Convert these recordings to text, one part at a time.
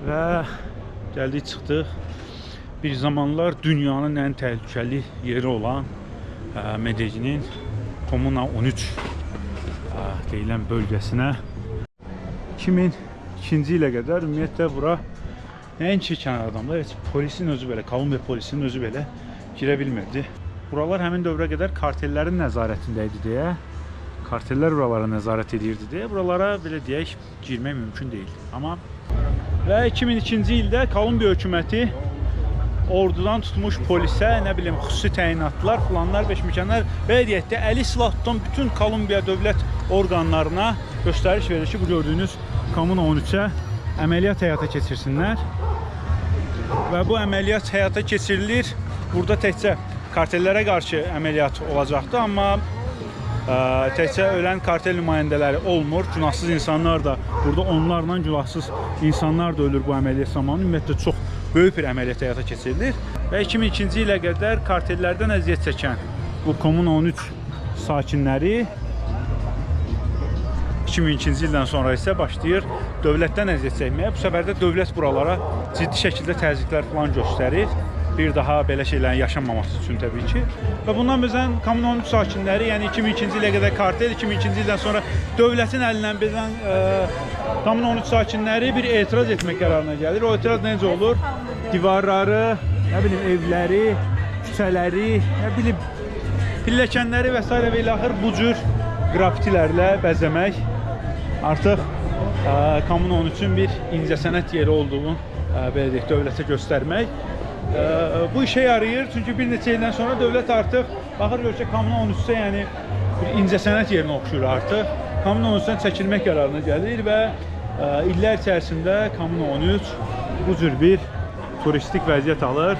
Və gəldik çıxdıq. Bir zamanlar dünyanın ən təhlükəli yeri olan Medelinin Komuna 13 deyilən bölgəsinə 2002-ci ilə qədər ümumiyyətlə bura nəinki kənardan da heç polisin özü belə, Kolumbiya polisinin özü belə girə bilmirdi. Buralar həmin dövrə qədər kartellərin nəzarətində idi deyə, kartellər buralara nəzarət edirdi deyə, buralara belə deyək girmək mümkün deyil. Amma və 2002-ci ildə Kolumbiya hökuməti ordudan tutmuş polisə, nə bilim, xüsusi təyinatlar, planlar, beşməkənlər və deyək də əli silah tutan bütün Kolumbiya dövlət orqanlarına göstəriş verir ki, bu gördüyünüz Komuna 13-ə əməliyyat həyata keçirsinlər. Və bu əməliyyat həyata keçirilir. Burada təkcə kartellərə qarşı əməliyyat olacaqdı, amma təkcə ölən kartel nümayəndələri olmur. Günahsız insanlar da, burada onlarla günahsız insanlar da ölür bu əməliyyat zamanı. Ümumiyyətlə çox böyük bir əməliyyat həyata keçirilir. Və 2002-ci ilə qədər kartellərdən əziyyət çəkən bu Komuna 13 sakinləri 2002-ci ildən sonra isə başlayır dövlətdən əziyyət çəkməyə. Bu səfər də dövlət buralara ciddi şəkildə təzyiqlər falan göstərir. Bir daha belə şeylərin yaşanmaması üçün təbii ki. Və bundan bizdən Komuna 13 sakinləri, yəni 2002-ci ilə qədər kartel, 2002-ci ildən sonra dövlətin əlindən bizdən Komuna 13 sakinləri bir etiraz etmək qərarına gəlir. O etiraz necə olur? Divarları, nə bilim, evləri, küçələri, nə bilim, pilləkənləri və s. və ilaxır bu cür qrafitilərlə bəzəmək. Artıq Komuna 13-ün bir incəsənət yeri olduğunu belə deyək, dövlətə göstərmək. Bu işə yarayır, çünki bir neçə ildən sonra dövlət artıq baxır görsə Komuna 13-ə, yəni bir incəsənət yerinə oxşur artıq. Komuna 13-dən çəkilmək qərarına gəlir və illər içərisində Komuna 13 bu cür bir turistik vəziyyət alır.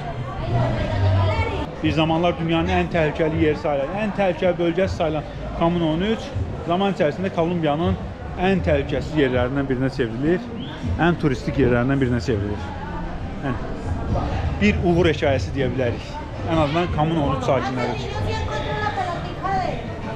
Bir zamanlar dünyanın ən təhlükəli yeri sayılan, ən təhlükəli bölgəsi sayılan Komuna 13 zaman içərisində Kolumbiyanın ən təhlükəsiz yerlərindən birinə çevrilir, ən turistik yerlərindən birinə çevrilir. Yəni, bir uğur hekayəsi deyə bilərik. Ən azından Komuna 13 sakinləri üçün.